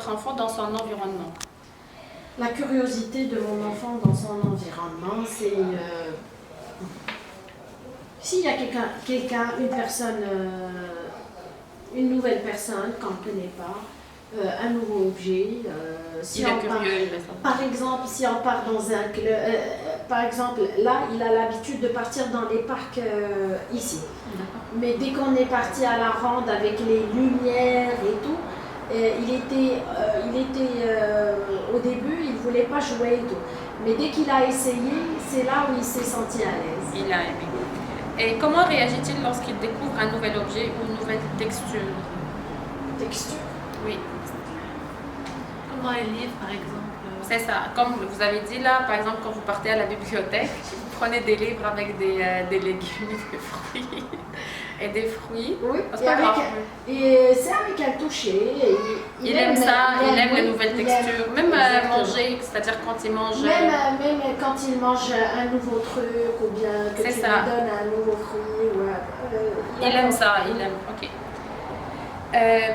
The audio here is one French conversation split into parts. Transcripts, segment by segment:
votre enfant dans son environnement? La curiosité de mon enfant dans son environnement, c'est s'il y a quelqu'un, une personne, une nouvelle personne qu'on ne connaît pas, un nouveau objet. Si Il est on curieux, par exemple, si on part dans un club, par exemple, là, il a l'habitude de partir dans les parcs ici. Mais dès qu'on est parti à la ronde avec les lumières et tout, au début, il ne voulait pas jouer et tout. Mais dès qu'il a essayé, c'est là où il s'est senti à l'aise. Il a aimé. Et comment réagit-il lorsqu'il découvre un nouvel objet ou une nouvelle texture? Texture? Oui. Comment un livre, par exemple? C'est ça. Comme vous avez dit là, par exemple, quand vous partez à la bibliothèque, vous prenez des livres avec des légumes, des fruits et des fruits. Oui. C'est Et, pas grave. et c'est avec un toucher. Il aime ça, il aime les nouvelles il textures. aime- Même exactement. manger, c'est-à-dire quand il mange. Même quand il mange un nouveau truc ou bien que C'est tu ça. lui donnes un nouveau fruit. Il aime ça, il aime. Ok.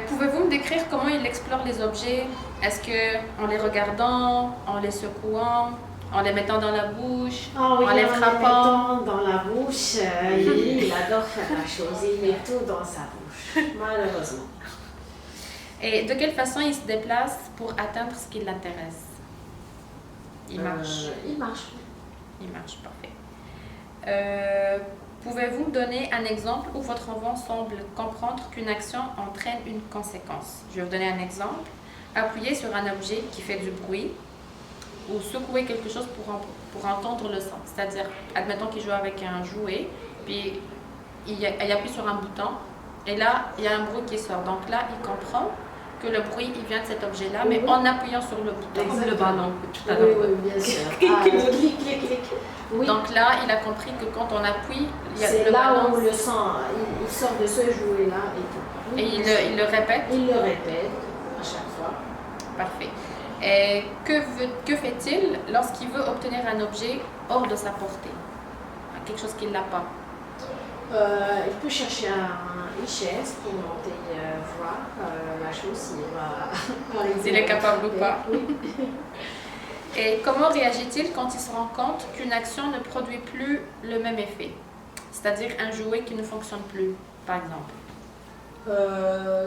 Pouvez-vous me décrire comment il explore les objets? Est-ce que en les regardant, en les secouant, en les mettant dans la bouche, Ah oui, en les frappant? mettant dans la bouche, il adore faire la chose, il met tout dans sa bouche, malheureusement. Et de quelle façon il se déplace pour atteindre ce qui l'intéresse? Il marche. Il marche. Il marche, parfait. Pouvez-vous me donner un exemple où votre enfant semble comprendre qu'une action entraîne une conséquence? Je vais vous donner un exemple. Appuyez sur un objet qui fait du bruit ou secouer quelque chose pour entendre le son. C'est-à-dire, admettons qu'il joue avec un jouet, puis il appuie sur un bouton, et là, il y a un bruit qui sort. Donc là, il comprend que le bruit, il vient de cet objet-là, mais en appuyant sur le bouton. Comme le ballon que tout à Oui, l'heure. oui, bien sûr. Ah, clic, clic, clic. Oui. Donc là, il a compris que quand on appuie, il y a C'est le là ballon. où le sang, il sort de ce jouet-là et tout. Et il le répète. Il le répète à chaque fois. Parfait. Et que fait-il lorsqu'il veut obtenir un objet hors de sa portée? Quelque chose qu'il n'a pas. Il peut chercher une chaise pour monter voir la chose s'il va arriver. S'il est capable ou pas. Oui. Et comment réagit-il quand il se rend compte qu'une action ne produit plus le même effet? C'est-à-dire un jouet qui ne fonctionne plus, par exemple.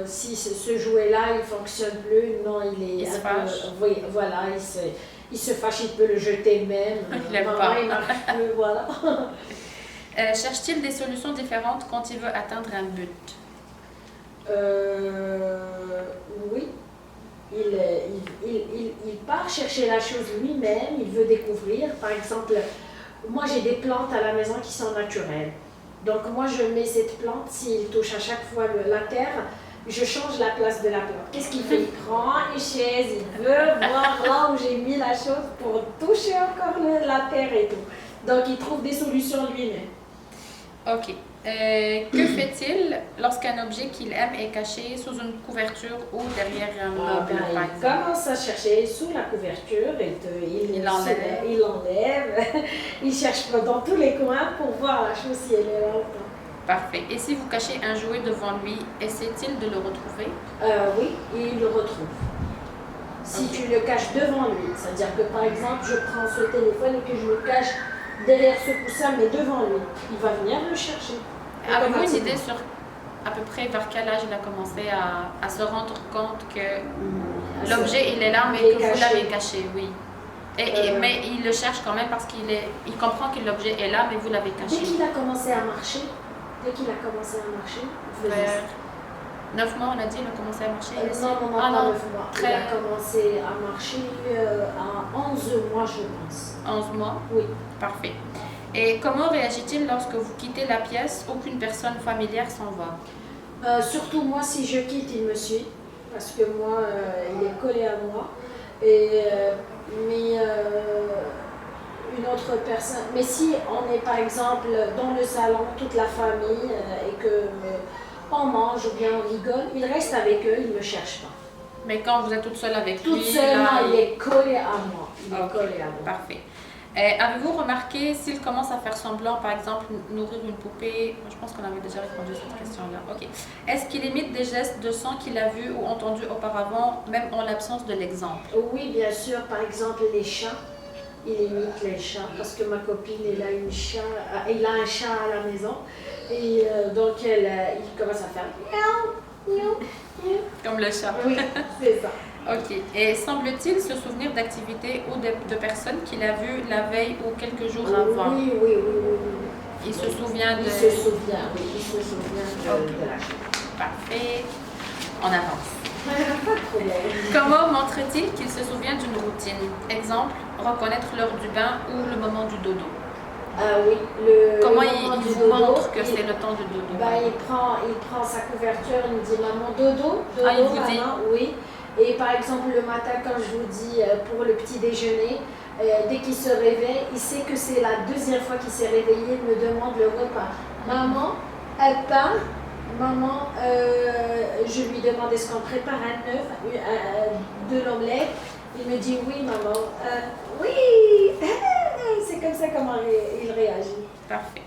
Si ce jouet-là il fonctionne plus, non, il se un fâche. peu, oui, voilà, il se fâche, il peut le jeter même. Il l'aime Maman, pas. il marche plus, voilà. Cherche-t-il des solutions différentes quand il veut atteindre un but? Oui, il part chercher la chose lui-même, il veut découvrir. Par exemple, moi j'ai des plantes à la maison qui sont naturelles. Donc moi je mets cette plante, s'il touche à chaque fois la terre, je change la place de la plante. Qu'est-ce qu'il fait? Il prend une chaise, il veut voir là où j'ai mis la chose pour toucher encore la terre et tout. Donc il trouve des solutions lui-même. Ok. Que fait-il lorsqu'un objet qu'il aime est caché sous une couverture ou derrière un meuble, par Il exemple? commence à chercher sous la couverture et Il enlève. il enlève. Il cherche dans tous les coins pour voir la chose si elle est là ou pas. Parfait. Et si vous cachez un jouet devant lui, essaie-t-il de le retrouver? Oui, il le retrouve. Si Ok. tu le caches devant lui, c'est-à-dire que par exemple, je prends ce téléphone et que je le cache derrière ce coussin, mais devant lui, il va venir le chercher. Avez-vous une idée sur à peu près vers quel âge il a commencé à se rendre compte que l'objet il est là, mais Il est que vous caché. l'avez caché, oui. Mais il le cherche quand même parce il comprend que l'objet est là, mais vous l'avez Dès caché. qu'il a commencé à marcher, il faisait Vers ça. 9 mois, on a dit, il a commencé à marcher. Non, Ah pas non, 9 mois. Il très- a commencé à marcher à 11 mois, je pense. 11 mois. Oui. Parfait. Et comment réagit-il lorsque vous quittez la pièce ou qu'une personne familière s'en va? Surtout moi, si je quitte, il me suit. Parce que moi, il est collé à moi. Mais une autre personne. Mais si on est par exemple dans le salon, toute la famille, et que on mange ou bien on rigole, il reste avec eux, il ne me cherche pas. Mais quand vous êtes toute seule avec Toute lui, seule, là, il est collé à moi. Il est Ok, collé à moi. parfait. Avez-vous remarqué s'il commence à faire semblant, par exemple, nourrir une poupée? Je pense qu'on avait déjà répondu à cette question-là. Ok. Est-ce qu'il imite des gestes de son qu'il a vus ou entendus auparavant, même en l'absence de l'exemple? Oui, bien sûr, par exemple les chats. Il imite les chats parce que ma copine, elle a un chat à la maison et donc il commence à faire miaou, miaou, miaou. Comme le chat. Oui, c'est ça. Ok. Et semble-t-il se souvenir d'activités ou de personnes qu'il a vues la veille ou quelques jours avant? Oui, oui, oui, oui, oui. Il se souvient de... Il se souvient, oui, il se souvient de la chose. Parfait. On avance. Pas de problème. Comment montre-t-il qu'il se souvient d'une routine? Exemple, reconnaître l'heure du bain ou le moment du dodo. Ah oui, Comment le il moment du vous dodo, montre que c'est le temps du dodo? il prend sa couverture, il me dit maman dodo, dodo, Ah, il vous dit? maman, oui. Et par exemple le matin quand je vous dis pour le petit déjeuner, dès qu'il se réveille, il sait que c'est la deuxième fois qu'il s'est réveillé, il me demande le repas. Maman, elle part. Maman, je lui demande est-ce qu'on prépare un œuf, de l'omelette. Il me dit oui maman, oui. C'est comme ça comment il réagit. Parfait.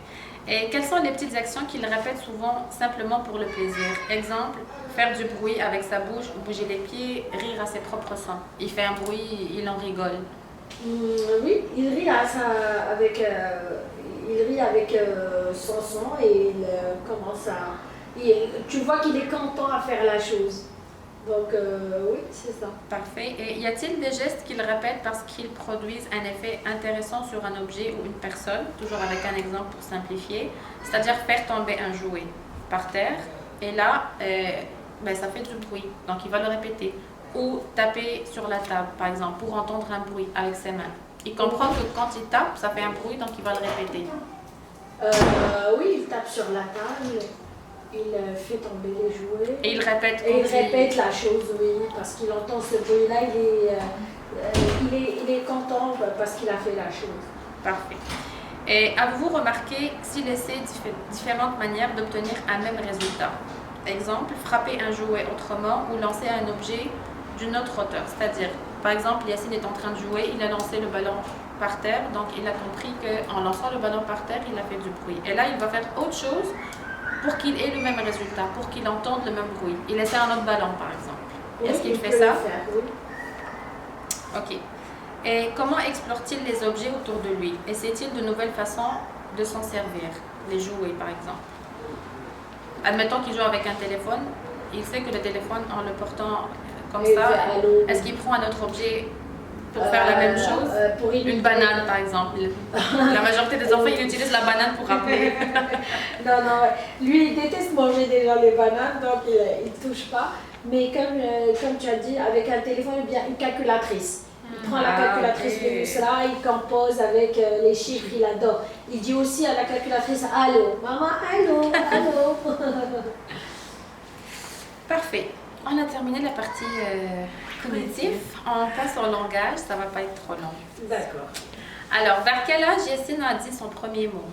Et quelles sont les petites actions qu'il répète souvent simplement pour le plaisir? Exemple, faire du bruit avec sa bouche, bouger les pieds, rire à ses propres sons. Il fait un bruit, il en rigole. Oui, il rit avec son son et il commence à... tu vois qu'il est content à faire la chose. Donc oui, c'est ça. Parfait. Et y a-t-il des gestes qu'il répète parce qu'ils produisent un effet intéressant sur un objet ou une personne? Toujours avec un exemple pour simplifier. C'est-à-dire faire tomber un jouet par terre. Et là, ça fait du bruit. Donc, il va le répéter. Ou taper sur la table, par exemple, pour entendre un bruit avec ses mains. Il comprend que quand il tape, ça fait un bruit, donc il va le répéter. Oui, il tape sur la table. Il fait tomber les jouets. Et il répète. Et il répète la chose, oui, parce qu'il entend ce bruit-là, il est content parce qu'il a fait la chose. Parfait. Et avez-vous remarqué s'il essaie différentes manières d'obtenir un même résultat? Exemple, frapper un jouet autrement ou lancer un objet d'une autre hauteur. C'est-à-dire, par exemple, Yacine est en train de jouer, il a lancé le ballon par terre, donc il a compris qu'en lançant le ballon par terre, il a fait du bruit. Et là, il va faire autre chose pour qu'il ait le même résultat, pour qu'il entende le même bruit. Il essaie un autre ballon, par exemple. Oui, est-ce qu'il fait peut ça? le faire, oui. Ok. Et comment explore-t-il les objets autour de lui? Essaie-t-il de nouvelles façons de s'en servir? Les jouets, par exemple. Admettons qu'il joue avec un téléphone, il sait que le téléphone, en le portant comme ça, est-ce qu'il prend un autre objet pour faire la même chose? Une banane, par exemple. La majorité des enfants, ils utilisent la banane pour rappeler. Non, lui, il déteste manger déjà les bananes, donc il ne touche pas. Mais comme tu as dit, avec un téléphone, ou bien une calculatrice. Il prend la calculatrice de Nusra, il compose avec les chiffres, il adore. Il dit aussi à la calculatrice « Allô, maman, allô, allô ». Parfait. On a terminé la partie cognitive. On passe au langage, ça ne va pas être trop long. D'accord. Alors, vers quel âge Yacine a dit son premier mot?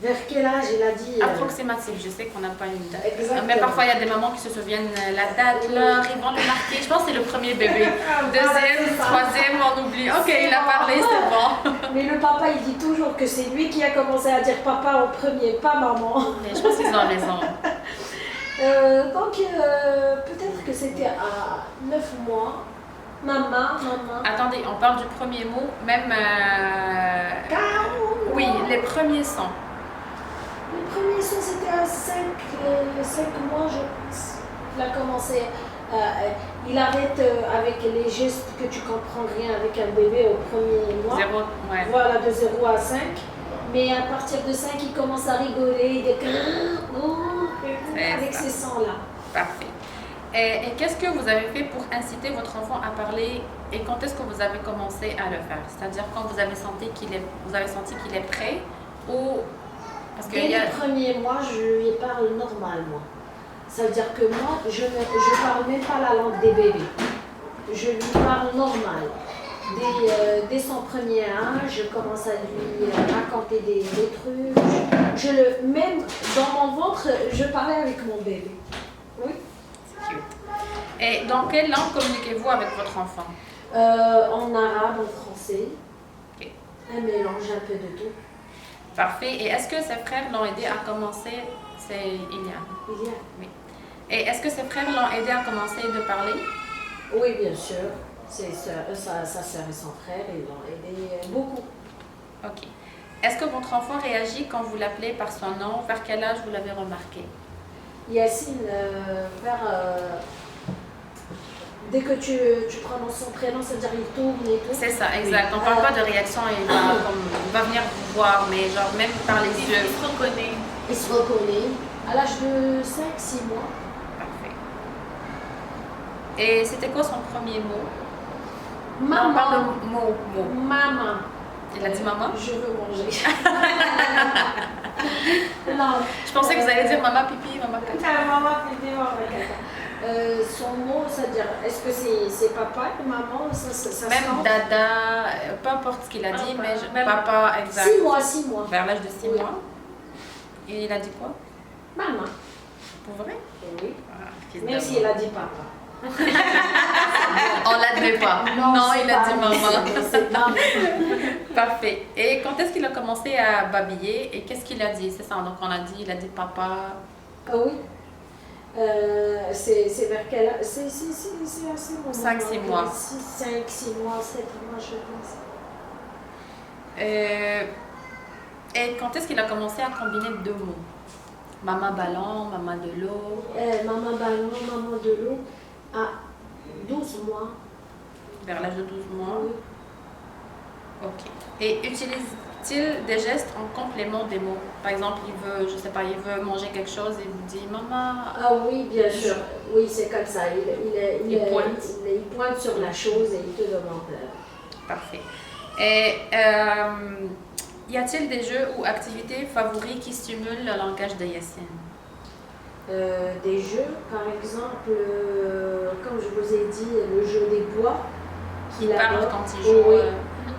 Vers quel âge il a dit Approximatif, je sais qu'on n'a pas une date. Exactement. Mais parfois, il y a des mamans qui se souviennent la date, l'heure, ils vont le marquer. Je pense que c'est le premier bébé. Deuxième, troisième, on oublie. Ok, il a parlé, c'est bon. Mais le papa, il dit toujours que c'est lui qui a commencé à dire papa en premier, pas maman. Mais je pense qu'ils ont raison. Donc, peut-être que c'était à 9 mois. Maman. Attendez, on parle du premier mot, même... Oui, les premiers sons. Le premier son, c'était à 5 mois, je pense. Il a commencé, il arrête avec les gestes que tu comprends rien avec un bébé au premier mois. Voilà, de 0 à 5. Mais à partir de 5, il commence à rigoler, avec ces sons-là. Parfait. Et qu'est-ce que vous avez fait pour inciter votre enfant à parler et quand est-ce que vous avez commencé à le faire? C'est-à-dire quand vous avez senti qu'il est prêt ou... Dès les premiers mois, je lui parle normalement. Ça veut dire que moi, je ne parle même pas la langue des bébés. Je lui parle normal. Dès son premier âge, je commence à lui raconter des trucs. Même dans mon ventre, je parlais avec mon bébé. Oui. C'est cute. Et dans quelle langue communiquez-vous avec votre enfant? En arabe, en français. Ok. Un mélange un peu de tout. Parfait. Et est-ce que ses frères l'ont aidé à commencer? C'est Iliane. Iliane. Oui. Et est-ce que ses frères l'ont aidé à commencer de parler? Oui, bien sûr. Sa sœur et son frère, ils l'ont aidé beaucoup. OK. Est-ce que votre enfant réagit quand vous l'appelez par son nom? Vers quel âge vous l'avez remarqué? Yacine, dès que tu prononces son prénom, c'est-à-dire il tourne et tout. C'est ça, exact. On parle pas de réaction, il va venir vous voir, mais genre même par les yeux. Il se reconnaît. Il se reconnaît à l'âge de 5-6 mois. Parfait. Et c'était quoi son premier mot? Maman. On parle de mot. Maman. Il a dit maman? Je veux manger. Non. Je pensais que vous alliez dire maman pipi, maman caca. Maman, pipi, maman, caca. Son mot, c'est-à-dire, est-ce que c'est papa et maman? Ça Même sent? dada, peu importe ce qu'il a dit, mais Même papa, exact. 6 mois. Vers l'âge de 6 Oui. mois. Et il a dit quoi? Maman. Pour vrai? Oui. Ah, fils Même de si elle a dit papa. On l'admet pas. Non, c'est il a pas dit lui, maman. c'est maman. Parfait. Et quand est-ce qu'il a commencé à babiller et qu'est-ce qu'il a dit? C'est ça, donc on a dit, il a dit papa. Ah oui. C'est vers quel âge? C'est assez bon. 5-6 mois. 5-6 mois, 7 mois, je pense. Et quand est-ce qu'il a commencé à combiner deux mots? Maman ballon, maman de l'eau. Maman ballon, maman de l'eau, à 12 mois. Vers l'âge de 12 mois. Oui. Ok. Et utilise-t-il des gestes en complément des mots? Par exemple, il veut manger quelque chose et vous dit maman. Ah oui, bien sûr. Oui, c'est comme ça. Il pointe. Il pointe sur la chose et il te demande. Parfait. Et y a-t-il des jeux ou activités favoris qui stimulent le langage de Yacine? Des jeux, par exemple, comme je vous ai dit, le jeu des bois. Il parle quand il joue. Oui.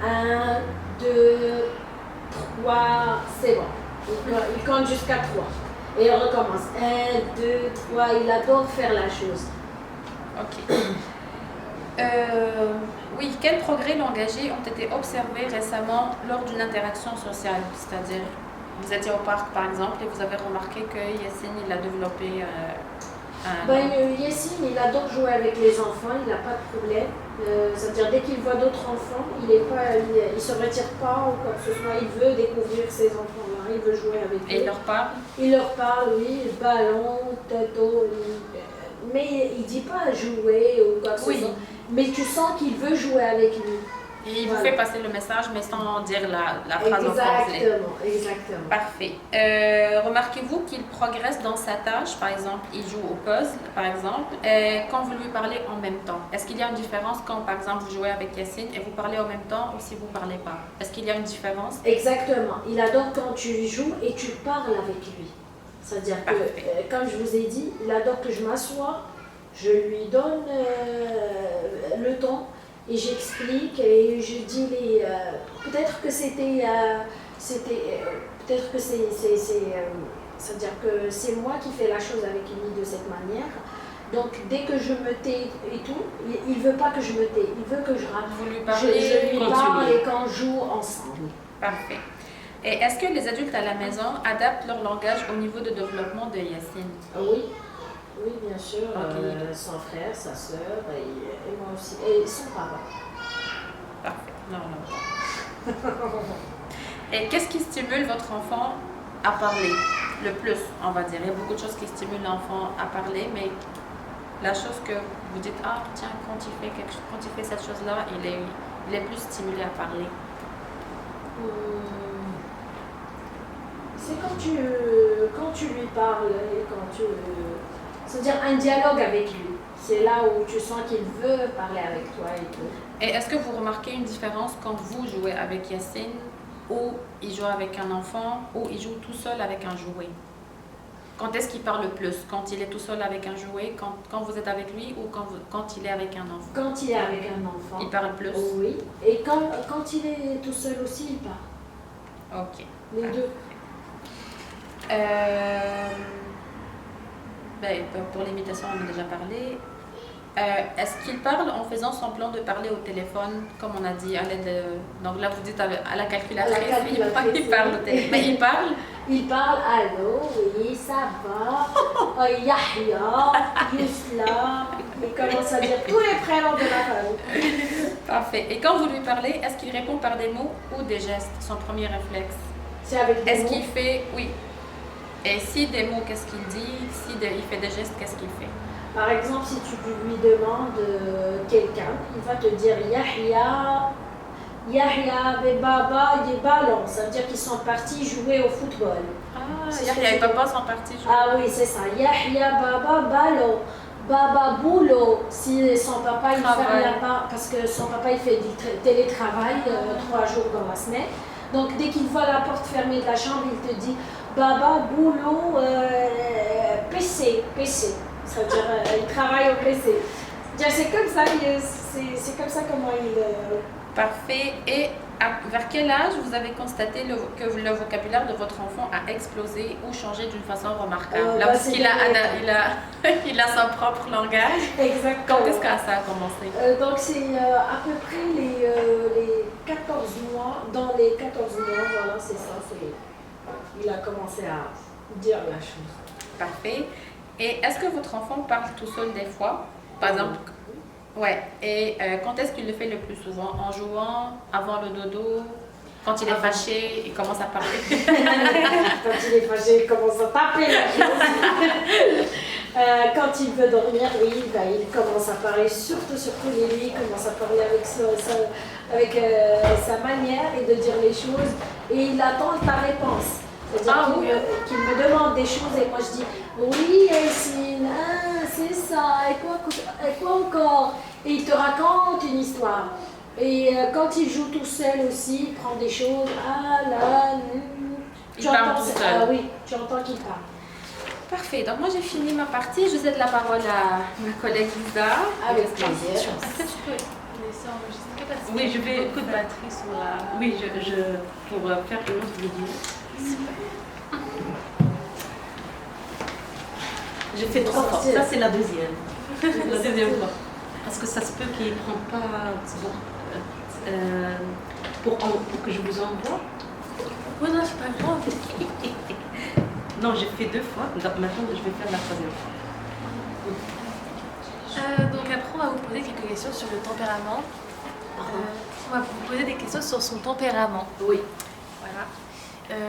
1, 2, 3, c'est bon. Il compte jusqu'à 3. Et il recommence. 1, 2, 3. Il adore faire la chose. Ok. Oui, quels progrès langagiers ont été observés récemment lors d'une interaction sociale? C'est-à-dire, vous étiez au parc par exemple et vous avez remarqué que Yacine, il a développé Yacine, il adore jouer avec les enfants, il n'a pas de problème. C'est-à-dire, dès qu'il voit d'autres enfants, il se retire pas ou quoi que ce soit. Il veut découvrir ces enfants-là, il veut jouer avec eux. Et il leur parle? Il leur parle, oui, ballon, toto, mais il dit pas jouer ou quoi que ce soit. Mais tu sens qu'il veut jouer avec lui. Et il vous fait passer le message, mais sans dire la phrase en complet. Exactement. Parfait. Remarquez-vous qu'il progresse dans sa tâche? Par exemple, il joue au puzzle, par exemple, quand vous lui parlez en même temps. Est-ce qu'il y a une différence quand, par exemple, vous jouez avec Yacine et vous parlez en même temps ou si vous ne parlez pas? Est-ce qu'il y a une différence? Exactement. Il adore quand tu joues et tu parles avec lui. C'est-à-dire que, comme je vous ai dit, il adore que je m'assoie, je lui donne le temps. Et j'explique et je dis peut-être que peut-être que c'est-à-dire que c'est moi qui fais la chose avec lui de cette manière. Donc dès que je me tais et tout, il veut pas que je me tais, il veut que je rappe. Vous lui parlez, je lui parle et qu'on joue ensemble. Parfait. Et est-ce que les adultes à la maison adaptent leur langage au niveau de développement de Yacine? Oui. Oui, bien sûr. Okay. Son frère, sa soeur et moi aussi. Et son papa. Parfait. Non. Et qu'est-ce qui stimule votre enfant à parler le plus, on va dire? Il y a beaucoup de choses qui stimulent l'enfant à parler, mais la chose que vous dites, ah tiens, quand il fait cette chose-là, il est plus stimulé à parler. C'est quand tu lui parles et c'est-à-dire un dialogue avec lui. C'est là où tu sens qu'il veut parler avec toi et tout. Et est-ce que vous remarquez une différence quand vous jouez avec Yacine ou il joue avec un enfant ou il joue tout seul avec un jouet? Quand est-ce qu'il parle le plus? Quand il est tout seul avec un jouet, quand vous êtes avec lui ou quand il est avec un enfant? Quand il est avec un enfant. Il parle plus? Oui. Et quand il est tout seul aussi, il parle. Ok. Les deux. Pour l'imitation, on a déjà parlé. Est-ce qu'il parle en faisant semblant de parler au téléphone, comme on a dit, à l'aide de... Donc là, vous dites à la calculatrice, il parle au téléphone. Mais il parle. Il parle, allô, oui, ça va, Yahya, Yusla. Il commence à dire tous les prénoms de la famille. Parfait. Et quand vous lui parlez, est-ce qu'il répond par des mots ou des gestes, son premier réflexe? C'est avec des Est-ce mots. qu'il fait... Oui. Et si des mots, qu'est-ce qu'il dit? Si il fait des gestes, qu'est-ce qu'il fait? Par exemple, si tu lui demandes quelqu'un, il va te dire Yahya, et Baba, des ballons. Ça veut dire qu'ils sont partis jouer au football. Ah, Yahya et Papa sont partis jouer. Ah oui, c'est ça. Yahya, Baba, ballon. Baba, boulot. Si son papa, il ferme là-bas, parce que son papa, il fait du télétravail 3 jours dans la semaine. Donc, dès qu'il voit la porte fermée de la chambre, il te dit Baba, boulot, PC. Ça veut dire il travaille au PC. C'est comme ça, c'est comme ça comment il... Parfait. Et vers quel âge vous avez constaté que le vocabulaire de votre enfant a explosé ou changé d'une façon remarquable? Là, parce qu'il il a son propre langage. Exactement. Quand est-ce que ça a commencé? Donc c'est à peu près les 14 mois. Dans les 14 mois, voilà, c'est ça. Il a commencé à dire la chose. Parfait. Et est-ce que votre enfant parle tout seul des fois? Par exemple, ouais. Et quand est-ce qu'il le fait le plus souvent? En jouant, avant le dodo, quand il est fâché, il commence à parler. Quand il est fâché, il commence à taper la chose. Quand il veut dormir, oui, il commence à parler, surtout les nuits, il commence à parler avec sa manière et de dire les choses. Et il attend ta réponse. C'est-à-dire qu'il me demande des choses et moi je dis oui, Yassine, c'est ça, et quoi encore? Et il te raconte une histoire. Et quand il joue tout seul aussi, il prend des choses, il parle tout seul. Ah oui, tu entends qu'il parle. Parfait, donc moi j'ai fini ma partie, je cède la parole à ma collègue Lisa. Avec plaisir. Est-ce que tu peux laisser enregistrer parce que oui, je vais. Beaucoup de batterie sur la... Oui, pour faire une autre vidéo. J'ai fait 3 fois. Ça, c'est la deuxième. La deuxième fois. Parce que ça se peut qu'il ne prend pas pour que je vous envoie. Oui, non, c'est pas grave. Non, j'ai fait 2 fois. Maintenant, je vais faire la 3e fois. Donc après, on va vous poser quelques questions sur le tempérament. On va vous poser des questions sur son tempérament. Oui. Voilà.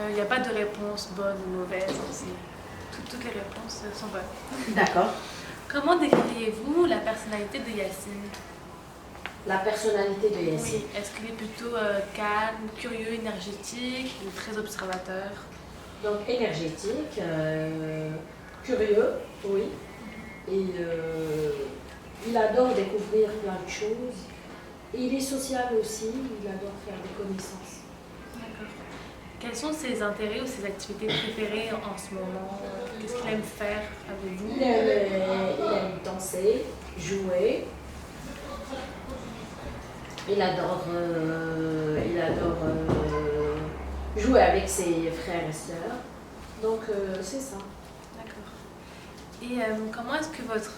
Il n'y a pas de réponse bonne ou mauvaise. Toutes les réponses sont bonnes. D'accord. Comment décririez-vous la personnalité de Yassine? La personnalité de Yassine. Oui. Est-ce qu'il est plutôt calme, curieux, énergétique ou très observateur? Donc énergétique, curieux, oui. Et il adore découvrir plein de choses. Et il est social aussi, il adore faire des connaissances. D'accord. Quels sont ses intérêts ou ses activités préférées en ce moment? Qu'est-ce qu'il aime faire avec vous? Il aime danser, jouer. Il adore jouer avec ses frères et sœurs. Donc c'est ça. D'accord. Et comment est-ce que votre